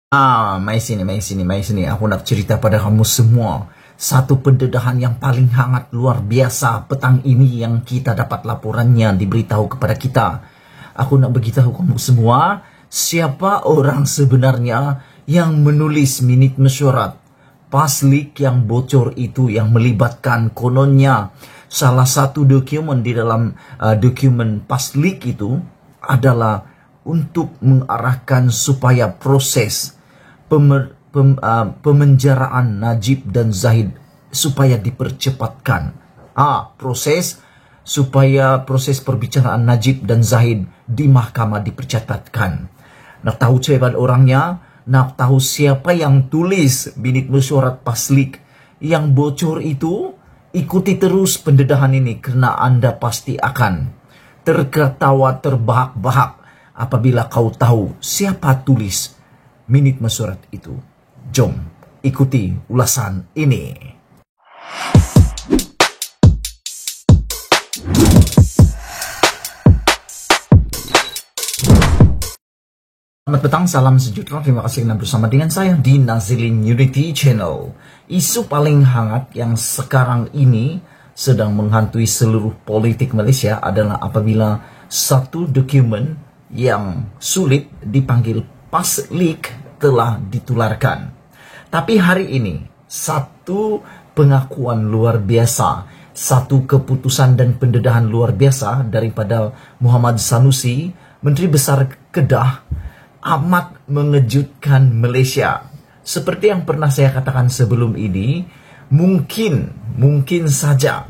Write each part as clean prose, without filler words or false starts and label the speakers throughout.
Speaker 1: Mai sini. Aku nak cerita pada kamu semua. Satu pendedahan yang paling hangat luar biasa petang ini yang kita dapat laporannya diberitahu kepada kita. Aku nak beritahu kamu semua siapa orang sebenarnya yang menulis minit mesyuarat paslik yang bocor itu yang melibatkan kononnya salah satu dokumen di dalam dokumen paslik itu adalah untuk mengarahkan supaya proses pemenjaraan Najib dan Zahid supaya dipercepatkan. Proses perbicaraan Najib dan Zahid di mahkamah dipercepatkan. Nak tahu siapa orangnya? Nak tahu siapa yang tulis minit mesyuarat paslik yang bocor itu? Ikuti terus pendedahan ini karena Anda pasti akan terketawa terbahak-bahak apabila kau tahu siapa tulis minit mesyuarat itu. Jom ikuti ulasan ini. Selamat petang, salam sejahtera. Terima kasih karena bersama dengan saya di Nazilin Unity Channel. Isu paling hangat yang sekarang ini sedang menghantui seluruh politik Malaysia adalah apabila satu dokumen yang sulit dipanggil paslik telah ditularkan. Tapi hari ini satu pengakuan luar biasa, satu keputusan dan pendedahan luar biasa daripada Muhammad Sanusi, Menteri Besar Kedah, amat mengejutkan Malaysia. Seperti yang pernah saya katakan sebelum ini, mungkin saja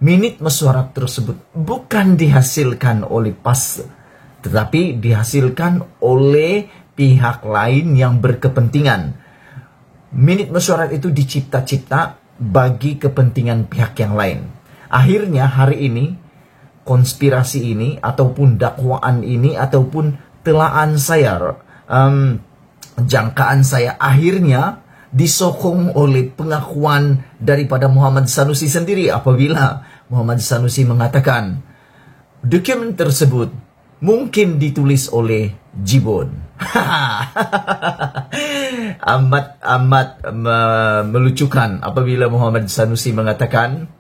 Speaker 1: minit mesyuarat tersebut bukan dihasilkan oleh PAS, tetapi dihasilkan oleh pihak lain yang berkepentingan. Minit mesyuarat itu dicipta-cipta bagi kepentingan pihak yang lain. Akhirnya hari ini, konspirasi ini, ataupun dakwaan ini, ataupun telaan saya, jangkaan saya akhirnya disokong oleh pengakuan daripada Muhammad Sanusi sendiri apabila Muhammad Sanusi mengatakan dokumen tersebut mungkin ditulis oleh Jibun. amat melucukan apabila Muhammad Sanusi mengatakan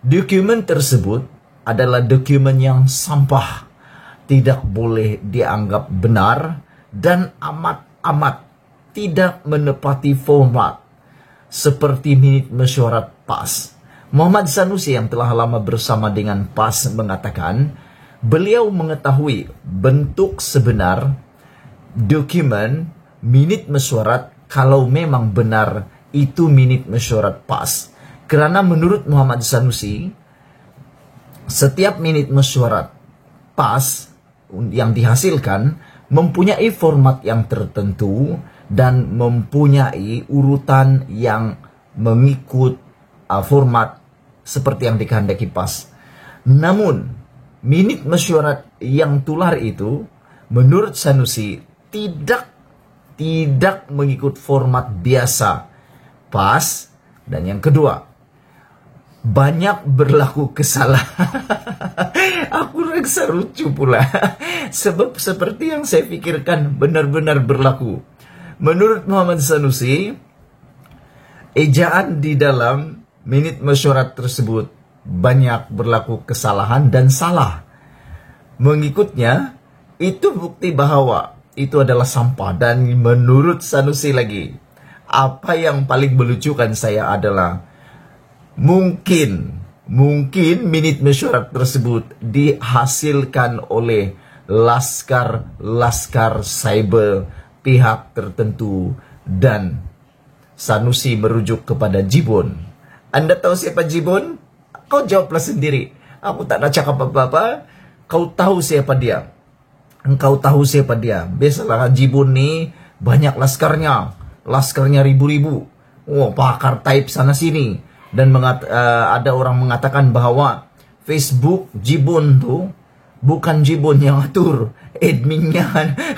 Speaker 1: dokumen tersebut adalah dokumen yang sampah, tidak boleh dianggap benar dan amat tidak menepati format seperti minit mesyuarat PAS. Muhammad Sanusi yang telah lama bersama dengan PAS mengatakan beliau mengetahui bentuk sebenar dokumen minit mesyuarat kalau memang benar itu minit mesyuarat PAS. Kerana menurut Muhammad Sanusi, setiap minit mesyuarat PAS yang dihasilkan mempunyai format yang tertentu dan mempunyai urutan yang mengikut format seperti yang dikehendaki PAS. Namun, minit mesyuarat yang tular itu menurut Sanusi tidak mengikut format biasa PAS, dan yang kedua, banyak berlaku kesalahan. Aku rasa lucu pula. Sebab seperti yang saya pikirkan benar-benar berlaku. Menurut Muhammad Sanusi, ejaan di dalam minit mesyuarat tersebut banyak berlaku kesalahan dan salah. Mengikutnya, itu bukti bahwa itu adalah sampah. Dan menurut Sanusi lagi, apa yang paling melucukan saya adalah Mungkin minit mesyuarat tersebut dihasilkan oleh laskar cyber pihak tertentu dan Sanusi merujuk kepada Jibun. Anda tahu siapa Jibun? Kau jawablah sendiri. Aku tak nak cakap apa-apa. Kau tahu siapa dia. Engkau tahu siapa dia. Biasalah Jibun ni banyak laskarnya ribu-ribu. Pakar type sana sini. Dan ada orang mengatakan bahwa Facebook Jibun tu bukan Jibun yang atur, adminnya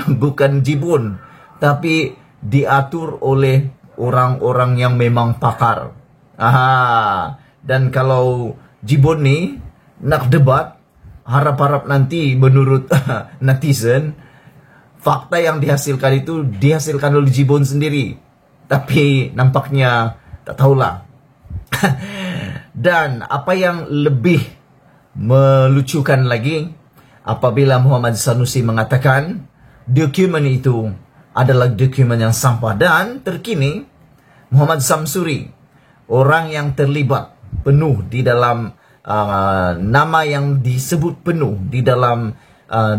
Speaker 1: bukan Jibun, tapi diatur oleh orang-orang yang memang pakar. Dan kalau Jibun ni nak debat, harap-harap nanti menurut netizen fakta yang dihasilkan itu dihasilkan oleh Jibun sendiri. Tapi nampaknya tak tahulah. Dan apa yang lebih melucukan lagi, apabila Muhammad Sanusi mengatakan dokumen itu adalah dokumen yang sampah. Dan terkini Muhammad Samsuri, orang yang terlibat penuh di dalam nama yang disebut penuh di dalam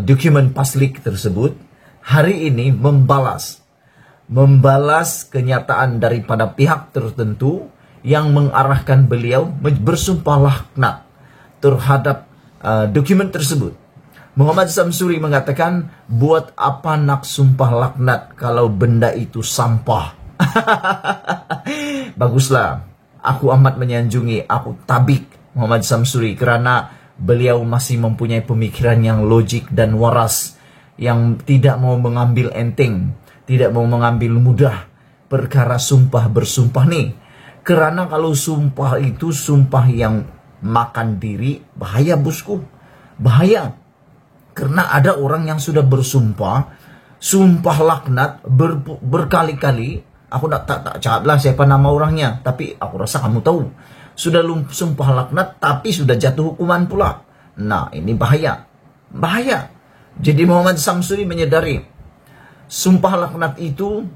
Speaker 1: dokumen paslik tersebut, hari ini membalas kenyataan daripada pihak tertentu yang mengarahkan beliau bersumpah laknat terhadap dokumen tersebut. Muhammad Samsuri mengatakan, buat apa nak sumpah laknat kalau benda itu sampah? Baguslah, aku amat menyanjungi, aku tabik Muhammad Samsuri kerana beliau masih mempunyai pemikiran yang logik dan waras, yang tidak mau mengambil enteng, tidak mau mengambil mudah perkara sumpah bersumpah nih. Kerana kalau sumpah itu sumpah yang makan diri, bahaya bosku, bahaya. Karena ada orang yang sudah bersumpah, sumpah laknat berkali-kali. Aku tak cakaplah siapa nama orangnya, tapi aku rasa kamu tahu. Sudah sumpah laknat tapi sudah jatuh hukuman pula. Nah, ini bahaya. Bahaya. Jadi Muhammad Samsuri menyadari sumpah laknat itu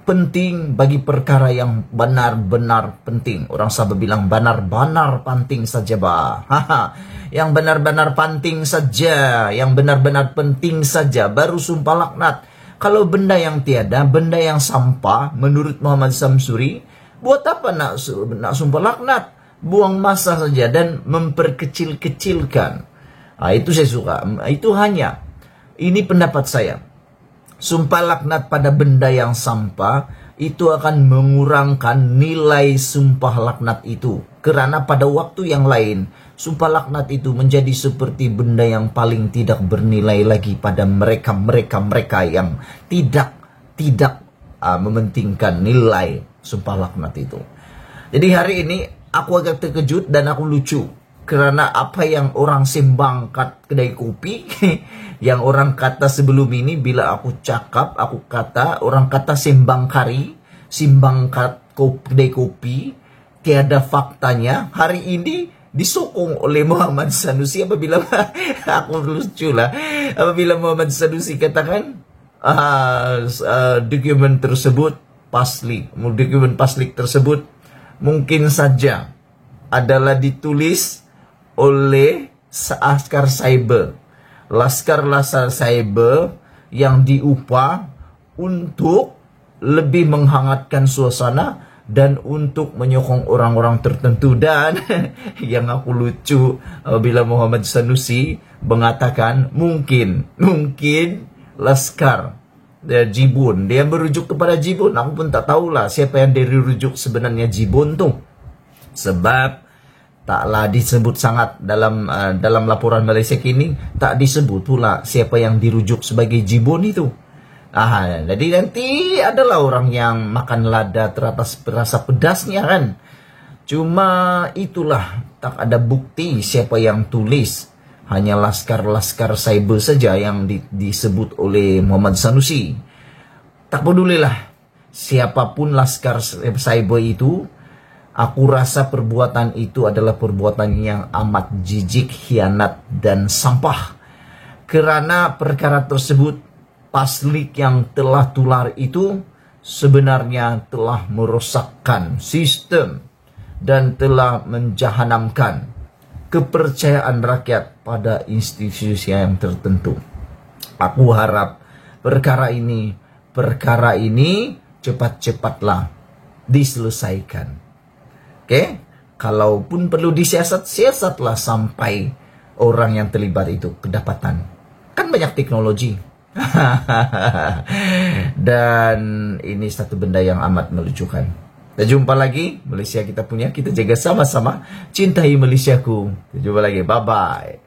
Speaker 1: penting bagi perkara yang benar-benar penting. Orang sahabat bilang benar-benar penting saja bah. Yang benar-benar penting saja, yang benar-benar penting saja baru sumpah laknat. Kalau benda yang tiada, benda yang sampah, menurut Muhammad Samsuri, buat apa nak sumpah laknat? Buang masa saja dan memperkecil-kecilkan. Itu saya suka. Itu hanya, ini pendapat saya. Sumpah laknat pada benda yang sampah itu akan mengurangkan nilai sumpah laknat itu. Kerana pada waktu yang lain, sumpah laknat itu menjadi seperti benda yang paling tidak bernilai lagi pada mereka yang tidak mementingkan nilai sumpah laknat itu. Jadi hari ini aku agak terkejut dan aku lucu. Kerana apa yang orang sembang kat kedai kopi, yang orang kata sebelum ini, bila aku cakap, aku kata, orang kata sembang kari, simbang kat kedai kopi, tiada faktanya. Hari ini disokong oleh Muhammad Sanusi apabila, aku lucu lah, apabila Muhammad Sanusi katakan, dokumen tersebut paslik, dokumen paslik tersebut mungkin saja adalah ditulis oleh Laskar Cyber. Laskar Cyber yang diupah untuk lebih menghangatkan suasana dan untuk menyokong orang-orang tertentu. Dan yang aku lucu bila Muhammad Sanusi mengatakan mungkin Laskar Jibun, dia merujuk kepada Jibun. Aku pun tak tahulah siapa yang dirujuk sebenarnya Jibun tu, sebab taklah disebut sangat dalam laporan Malaysia kini, tak disebut pula siapa yang dirujuk sebagai Jibun itu. Jadi nanti adalah orang yang makan lada teratas rasa pedasnya kan. Cuma itulah, tak ada bukti siapa yang tulis. Hanya Laskar Cyber saja yang disebut oleh Muhammad Sanusi. Tak pedulilah siapapun Laskar Cyber itu. Aku rasa perbuatan itu adalah perbuatan yang amat jijik, khianat dan sampah. Kerana perkara tersebut, paslik yang telah tular itu sebenarnya telah merosakkan sistem dan telah menjahanamkan kepercayaan rakyat pada institusi yang tertentu. Aku harap perkara ini cepat-cepatlah diselesaikan. Oke, kalaupun perlu disiasat-siasatlah sampai orang yang terlibat itu kedapatan. Kan banyak teknologi. Dan ini satu benda yang amat melucukan. Kita jumpa lagi, Malaysia kita punya, kita jaga sama-sama. Cintai Malaysiaku. Kita jumpa lagi, bye-bye.